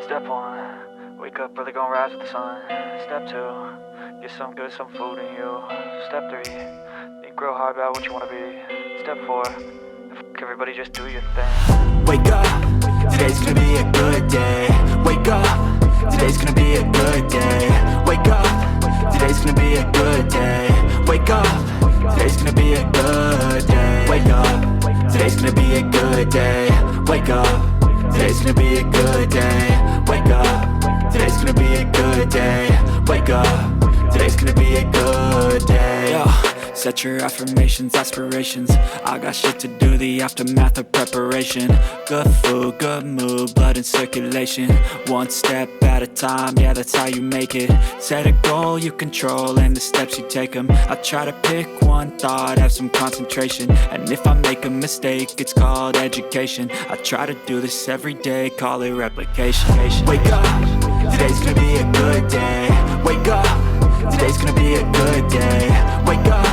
Step 1, wake up early, gonna rise with the sun. Step 2, get some good, some food in you. Step 3, think real hard about what you wanna be. Step 4, everybody just do your thing. Wake up, today's gonna be a good day. Wake up, today's gonna be a good day. Wake up, today's gonna be a good day. Wake up, today's gonna be a good day. Wake up, today's gonna be a good day. Wake up, today's gonna be a good day. Wake up, today's gonna be a good day. Wake up, today's gonna be a good day. Yo, set your affirmations, aspirations. I got shit to do, the aftermath of preparation. Good food, good mood, blood in circulation. One step at a time, yeah, that's how you make it. Set a goal you control and the steps you take them. I try to pick one thought, have some concentration. And if I make a mistake, it's called education. I try to do this every day, call it replication. Wake up, today's gonna be a good day. Wake up, today's gonna be a good day. Wake up,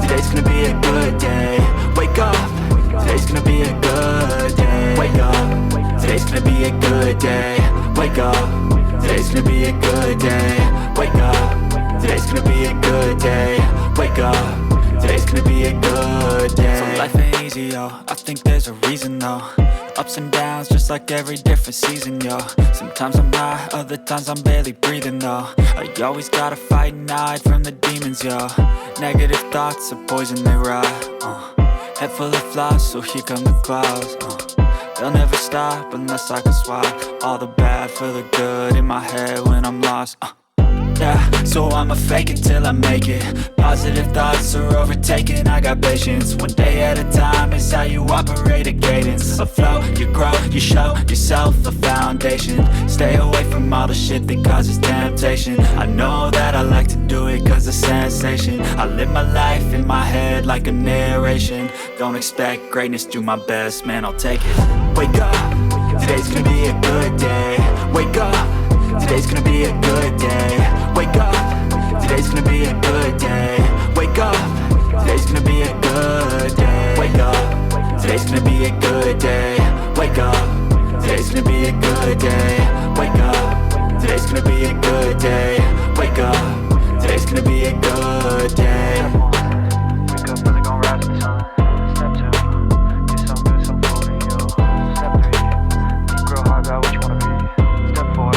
today's gonna be a good day. Wake up, today's gonna be a good day. Wake up, today's gonna be a good day. Wake up, today's gonna be a good day. Wake up, today's gonna be a good day. Wake up, today's gonna be a good day. So life ain't easy, yo, I think there's a reason though. Ups and downs, just like every different season, yo. Sometimes I'm high, other times I'm barely breathing, though. You always gotta fight and hide from the demons, yo. Negative thoughts are poison, they rot. Head full of flies, so here come the clouds. They'll never stop unless I can swap all the bad for the good in my head when I'm lost. Yeah, so I'ma fake it till I make it. Positive thoughts are overtaken, I got patience. One day at a time is how you operate a cadence. A flow, you grow, you show yourself a foundation. Stay away from all the shit that causes temptation. I know that I like to do it cause it's sensation. I live my life in my head like a narration. Don't expect greatness, do my best, man, I'll take it. Wake up, today's gonna be a good day. Wake up, today's gonna be a good day. Wake up, today's gonna be a good day. Wake up, today's gonna be a good day. Wake up, today's gonna be a good day. Wake up, today's gonna be a good day. Wake up, today's gonna be a good day. Wake up, today's gonna be a good day. Wake up early, gonna rise with the sun. Step 2, get some good, some food in you. Step 3, think real hard about what you wanna be. Step 4,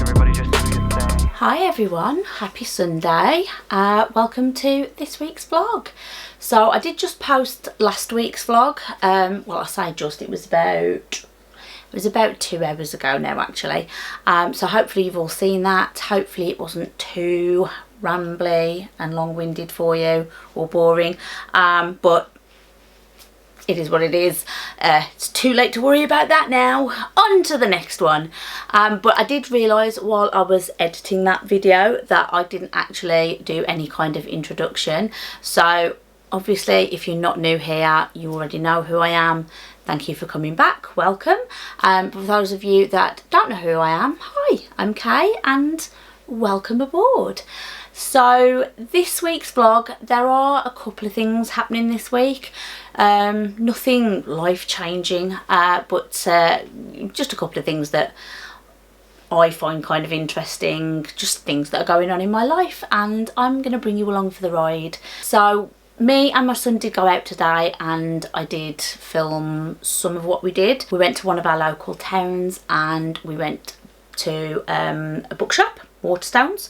everybody just do your thing. Hi everyone, happy Sunday. Welcome to this week's vlog. So I did just post last week's vlog. Well, I say just, it was about 2 hours ago now actually. So hopefully you've all seen that. Hopefully it wasn't too rambly and long-winded for you or boring, but it is what it is. It's too late to worry about that now. On to the next one. But I did realise while I was editing that video that I didn't actually do any kind of introduction. So obviously if you're not new here, you already know who I am. Thank you for coming back, welcome. But for those of you that don't know who I am, hi, I'm Kay and welcome aboard. So this week's vlog, there are a couple of things happening this week. Nothing life-changing, but just a couple of things that I find kind of interesting, just things that are going on in my life, and I'm going to bring you along for the ride. So me and my son did go out today and I did film some of what we did. We went to one of our local towns and we went to a bookshop, Waterstones,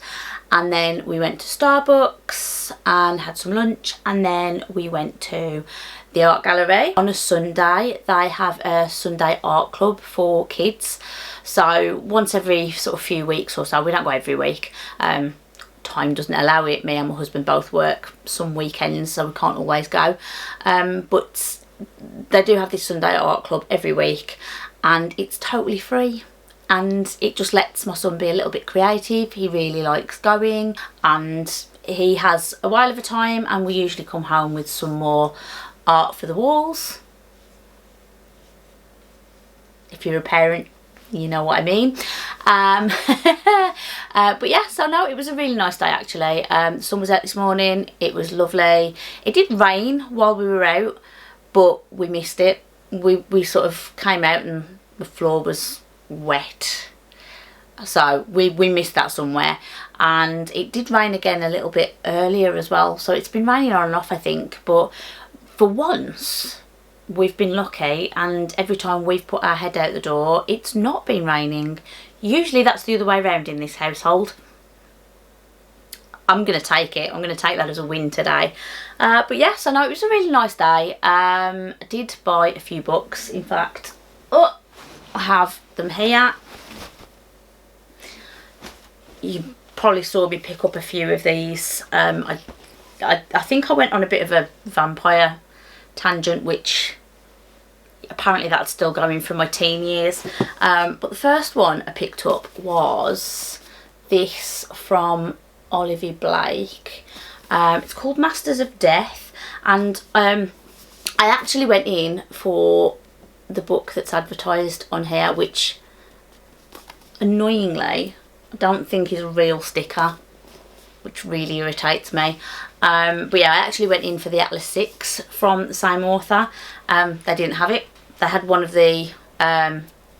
and then we went to Starbucks and had some lunch, and then we went to the art gallery. On a Sunday they have a Sunday art club for kids, so once every sort of few weeks or so. We don't go every week, time doesn't allow it. Me and my husband both work some weekends, so we can't always go, but they do have this Sunday art club every week and it's totally free. And it just lets my son be a little bit creative. He really likes going and he has a while of a time, and we usually come home with some more art for the walls. If you're a parent, you know what I mean. But yeah, so no, it was a really nice day actually. The sun was out this morning, it was lovely. It did rain while we were out, but we missed it. We sort of came out and the floor was wet So we missed that somewhere. And it did rain again a little bit earlier as well. So it's been raining on and off, I think. But for once, we've been lucky, and every time we've put our head out the door, it's not been raining. Usually that's the other way around in this household. I'm going to take it. I'm going to take that as a win today. But yes, I know it was a really nice day. I did buy a few books. In fact, I have them here. You probably saw me pick up a few of these. I think I went on a bit of a vampire tangent, which apparently that's still going from my teen years. But the first one I picked up was this from Olivia Blake. It's called Masters of Death, and I actually went in for the book that's advertised on here, which annoyingly I don't think is a real sticker, which really irritates me. But yeah, I actually went in for the Atlas 6 from the same author. They didn't have it. They had one of the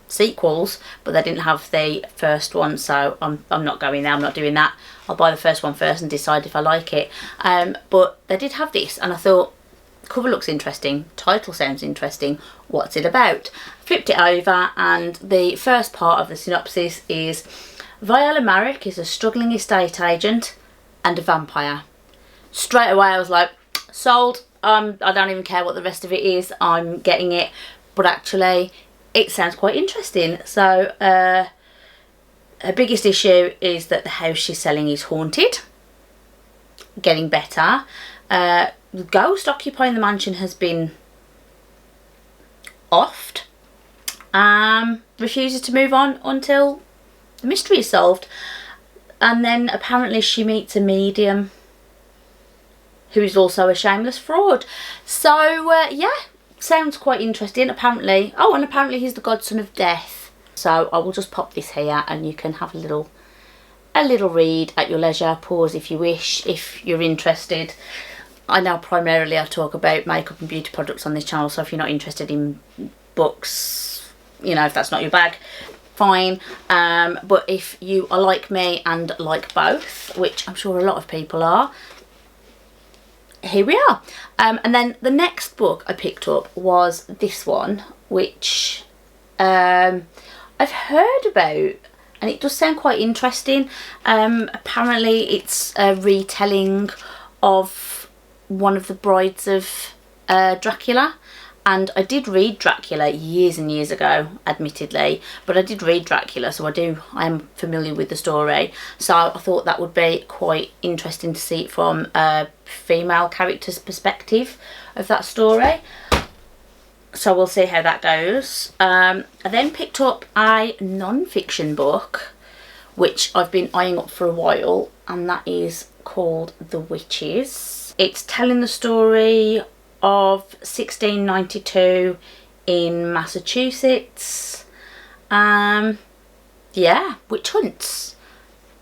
sequels, but they didn't have the first one, so I'm not going there. I'm not doing that. I'll buy the first one first and decide if I like it. But they did have this, and I thought, cover looks interesting, title sounds interesting, what's it about? Flipped it over, and the first part of the synopsis is: Viola Marek is a struggling estate agent and a vampire. Straight away I was like, sold. I don't even care what the rest of it is, I'm getting it. But actually it sounds quite interesting. So her biggest issue is that the house she's selling is haunted. Getting better. The ghost occupying the mansion has been offed. Refuses to move on until the mystery is solved. And then apparently she meets a medium who is also a shameless fraud. So yeah, sounds quite interesting. Apparently, and apparently he's the godson of death. So I will just pop this here, and you can have a little read at your leisure. Pause if you wish, if you're interested. I know primarily I talk about makeup and beauty products on this channel, so if you're not interested in books, you know, if that's not your bag, fine. But if you are like me and like both, which I'm sure a lot of people are, here we are. And then the next book I picked up was this one, which I've heard about, and it does sound quite interesting. Apparently it's a retelling of one of the brides of Dracula. And I did read Dracula years and years ago, admittedly, but I did read Dracula, so I am familiar with the story. So I thought that would be quite interesting to see it from a female character's perspective of that story. So we'll see how that goes. I then picked up a non-fiction book, which I've been eyeing up for a while, and that is called The Witches. It's telling the story of 1692 in Massachusetts. Yeah, witch hunts.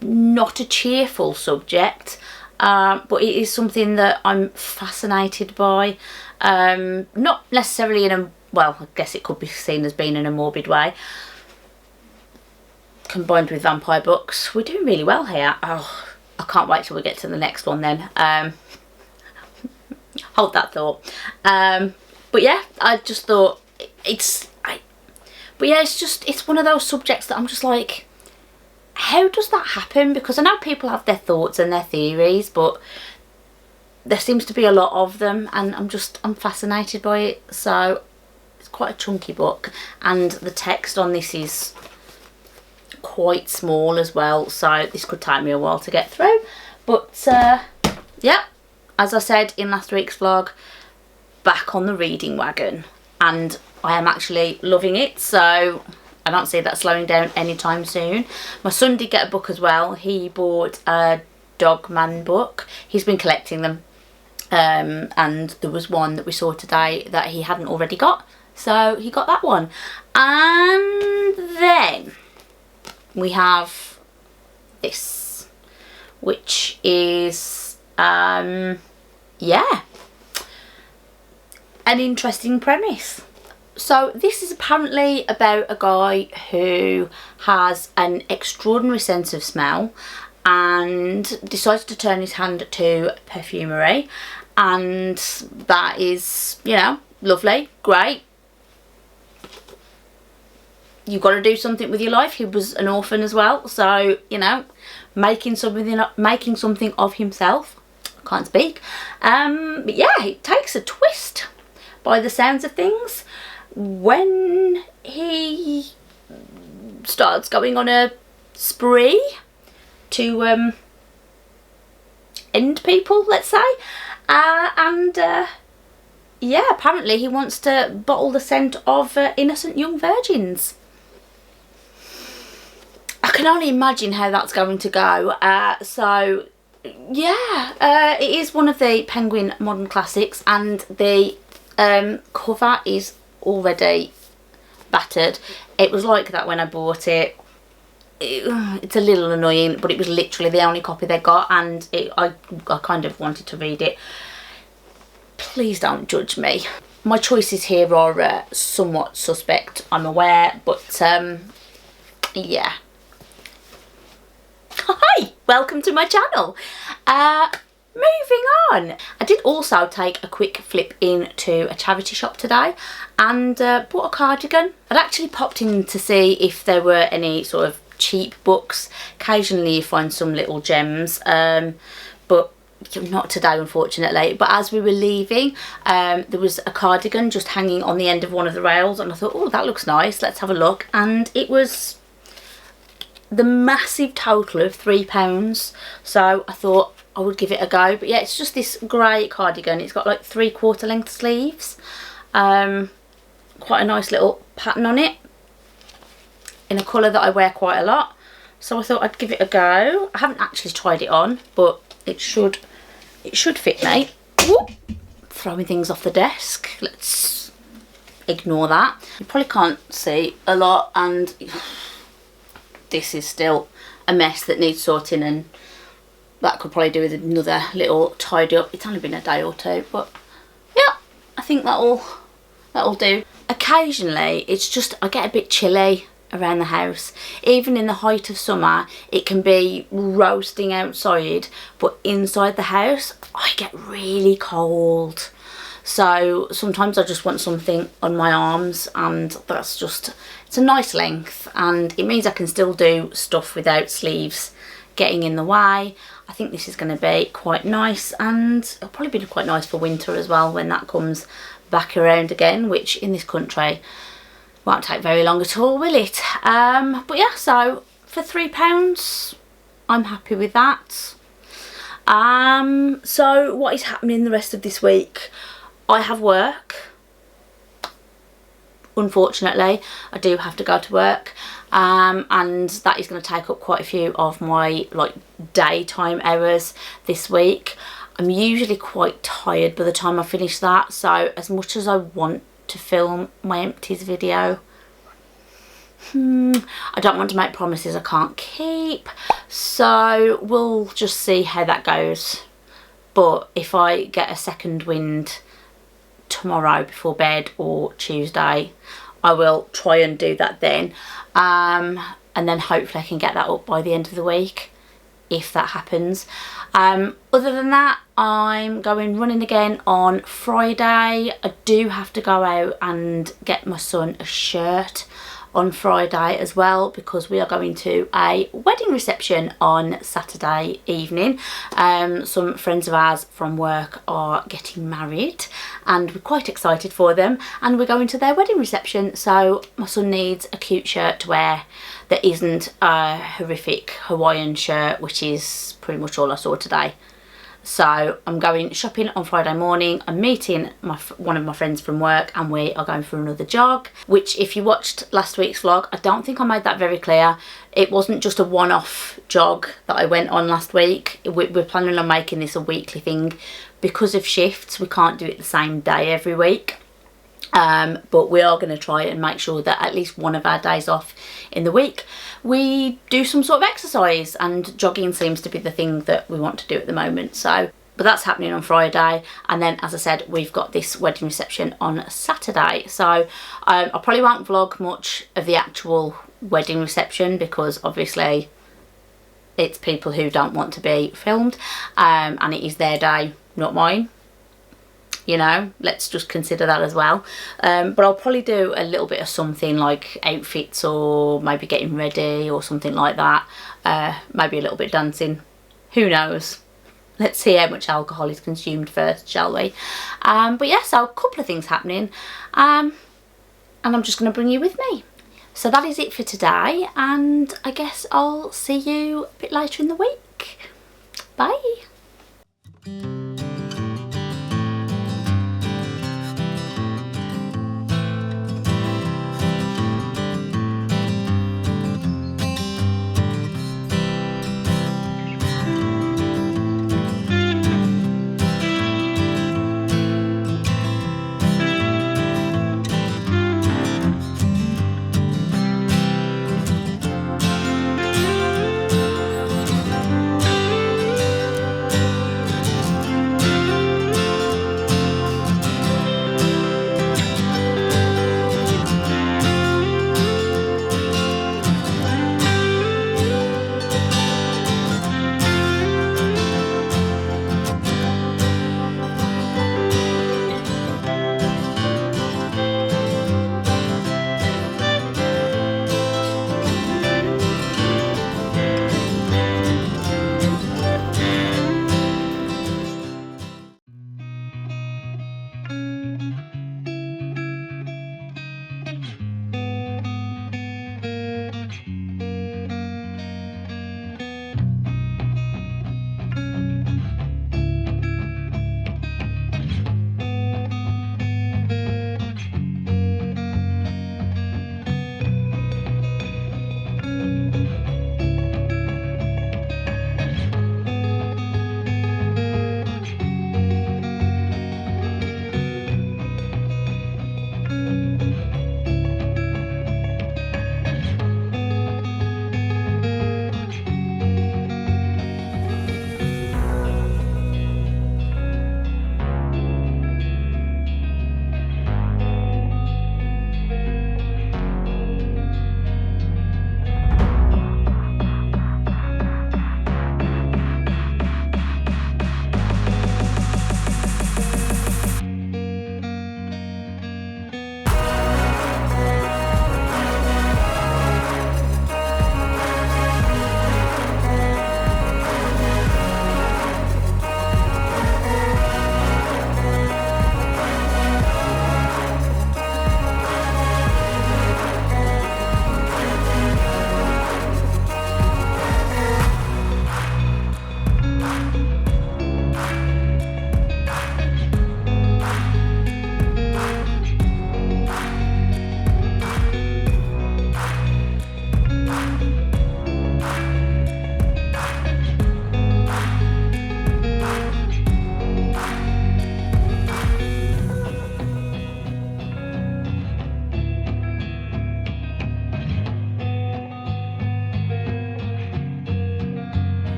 Not a cheerful subject, but it is something that I'm fascinated by. Not necessarily in a, well, I guess it could be seen as being in a morbid way. Combined with vampire books, we're doing really well here. Oh, I can't wait till we get to the next one then. Hold that thought. But yeah, I just thought it's one of those subjects that I'm just like, how does that happen? Because I know people have their thoughts and their theories, but there seems to be a lot of them, and I'm fascinated by it. So it's quite a chunky book, and the text on this is quite small as well, so this could take me a while to get through. But yeah, as I said in last week's vlog, back on the reading wagon, and I am actually loving it, so I don't see that slowing down anytime soon. My son did get a book as well. He bought a Dogman book. He's been collecting them, and there was one that we saw today that he hadn't already got, so he got that one. And then we have this, which is yeah, an interesting premise. So this is apparently about a guy who has an extraordinary sense of smell and decides to turn his hand to perfumery, and that is, you know, lovely, great. You've got to do something with your life. He was an orphan as well, so, you know, making something of himself. I can't speak. But yeah, it takes a twist by the sounds of things when he starts going on a spree to end people, let's say. Yeah, apparently he wants to bottle the scent of innocent young virgins. I can only imagine how that's going to go. So yeah, it is one of the Penguin Modern Classics, and the cover is already battered. It was like that when I bought it. It's a little annoying, but it was literally the only copy they got, and I kind of wanted to read it. Please don't judge me. My choices here are somewhat suspect, I'm aware, but yeah. Hi, welcome to my channel. Moving on. I did also take a quick flip into a charity shop today and bought a cardigan. I'd actually popped in to see if there were any sort of cheap books. Occasionally you find some little gems, but not today unfortunately. But as we were leaving, there was a cardigan just hanging on the end of one of the rails, and I thought, oh, that looks nice, let's have a look. And it was the massive total of £3, so I thought I would give it a go. But yeah, it's just this grey cardigan. It's got like 3/4 length sleeves, quite a nice little pattern on it, in a colour that I wear quite a lot, so I thought I'd give it a go. I haven't actually tried it on, but it should fit me. Whoop. Throwing things off the desk, let's ignore that. You probably can't see a lot, and this is still a mess that needs sorting, and that could probably do with another little tidy up. It's only been a day or two, but yeah, I think that'll do. Occasionally it's just, I get a bit chilly around the house. Even in the height of summer, it can be roasting outside, but inside the house I get really cold. So sometimes I just want something on my arms, and that's just, it's a nice length, and it means I can still do stuff without sleeves getting in the way. I think this is going to be quite nice, and it'll probably be quite nice for winter as well when that comes back around again, which in this country won't take very long at all, will it? But yeah, so for £3 I'm happy with that. So what is happening the rest of this week? I have work. Unfortunately, I do have to go to work, and that is going to take up quite a few of my like daytime hours this week. I'm usually quite tired by the time I finish that, so as much as I want to film my empties video, I don't want to make promises I can't keep, so we'll just see how that goes. But if I get a second wind tomorrow before bed or Tuesday, I will try and do that then, and then hopefully I can get that up by the end of the week if that happens. Other than that, I'm going running again on Friday. I do have to go out and get my son a shirt on Friday as well, because we are going to a wedding reception on Saturday evening. Some friends of ours from work are getting married and we're quite excited for them, and we're going to their wedding reception, so my son needs a cute shirt to wear that isn't a horrific Hawaiian shirt, which is pretty much all I saw today. So I'm going shopping on Friday morning. I'm meeting one of my friends from work, and we are going for another jog, which if you watched last week's vlog, I don't think I made that very clear. It wasn't just a one-off jog that I went on last week. We're planning on making this a weekly thing. Because of shifts, we can't do it the same day every week. But we are going to try and make sure that at least one of our days off in the week we do some sort of exercise, and jogging seems to be the thing that we want to do at the moment. So But that's happening on Friday, and then, as I said, we've got this wedding reception on Saturday. So I probably won't vlog much of the actual wedding reception, because obviously it's people who don't want to be filmed, and it is their day, not mine. You know, let's just consider that as well. But I'll probably do a little bit of something like outfits, or maybe getting ready or something like that. Maybe a little bit of dancing, who knows. Let's see how much alcohol is consumed first, shall we? But yeah, so a couple of things happening, and I'm just going to bring you with me. So that is it for today, and I guess I'll see you a bit later in the week. Bye.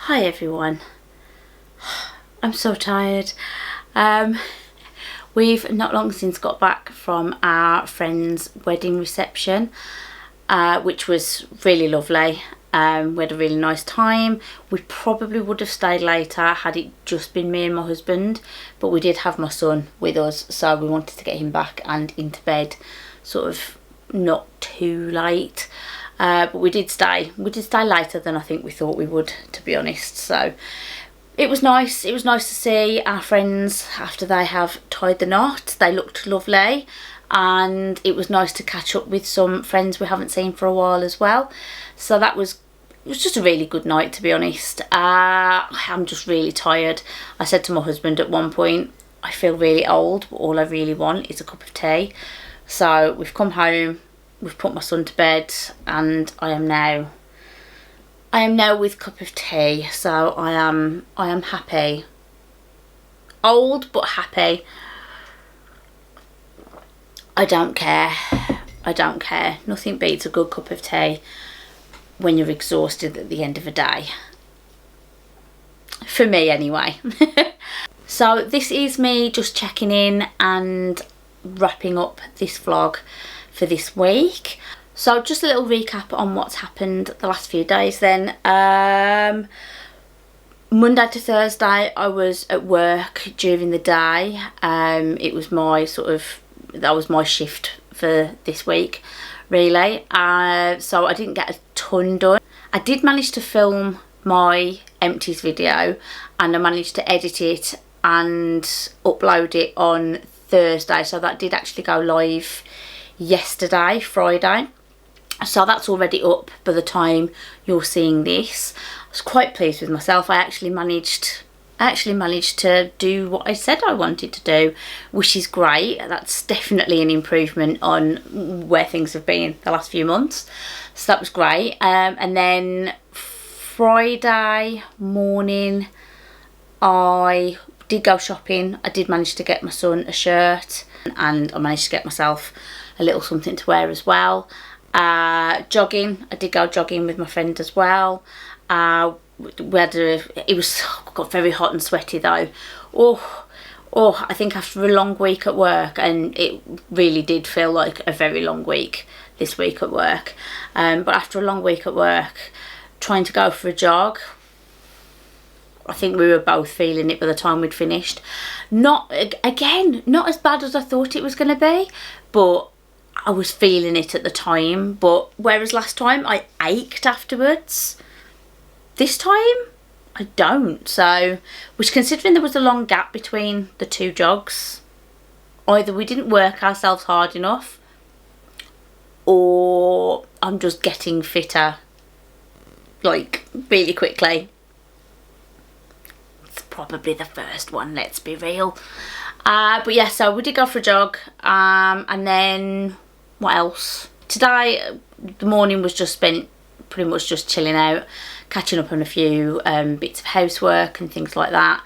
Hi everyone. I'm so tired. We've not long since got back from our friend's wedding reception, which was really lovely. We had a really nice time. We probably would have stayed later had it just been me and my husband, but we did have my son with us, so we wanted to get him back and into bed sort of not too late. But we did stay later than I think we thought we would, to be honest. So it was nice. It was nice to see our friends after they have tied the knot. They looked lovely, and it was nice to catch up with some friends we haven't seen for a while as well. So it was just a really good night, to be honest. I'm just really tired. I said to my husband at one point, I feel really old, but all I really want is a cup of tea. So we've come home, we've put my son to bed, and I am now with a cup of tea. So I am happy. Old but happy. I don't care. I don't care. Nothing beats a good cup of tea when you're exhausted at the end of a day. For me anyway. So this is me just checking in and wrapping up this vlog for this week. So just a little recap on what's happened the last few days then. Monday to Thursday I was at work during the day. It was my that was my shift for this week, really. So I didn't get a ton done. I did manage to film my empties video, and I managed to edit it and upload it on Thursday, so that did actually go live yesterday, Friday. So that's already up by the time you're seeing this. I was quite pleased with myself. I actually managed to do what I said I wanted to do, which is great. That's definitely an improvement on where things have been the last few months. So that was great. And then Friday morning I did go shopping. I did manage to get my son a shirt, and I managed to get myself a little something to wear as well. Jogging. I did go jogging with my friend as well. It got very hot and sweaty though. I think after a long week at work, and it really did feel like a very long week this week at work, but after a long week at work, trying to go for a jog, I think we were both feeling it by the time we'd finished. Not as bad as I thought it was going to be, but I was feeling it at the time. But whereas last time I ached afterwards, this time I don't. So, which, considering there was a long gap between the two jogs, either we didn't work ourselves hard enough, or I'm just getting fitter, like, really quickly. It's probably the first one, let's be real. But yeah, so we did go for a jog, and then what else? Today, the morning was just spent pretty much just chilling out, catching up on a few bits of housework and things like that,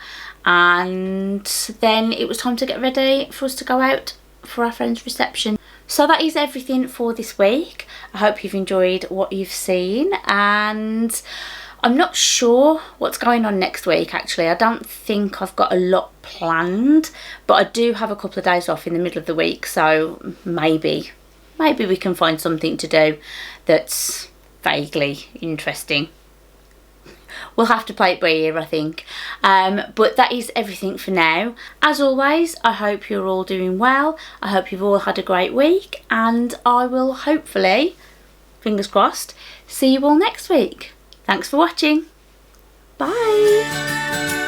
and then it was time to get ready for us to go out for our friend's reception. So that is everything for this week. I hope you've enjoyed what you've seen, and I'm not sure what's going on next week actually. I don't think I've got a lot planned, but I do have a couple of days off in the middle of the week, so maybe we can find something to do that's vaguely interesting. We'll have to play it by ear, I think. But that is everything for now. As always, I hope you're all doing well. I hope you've all had a great week, and I will hopefully, fingers crossed, see you all next week. Thanks for watching. Bye.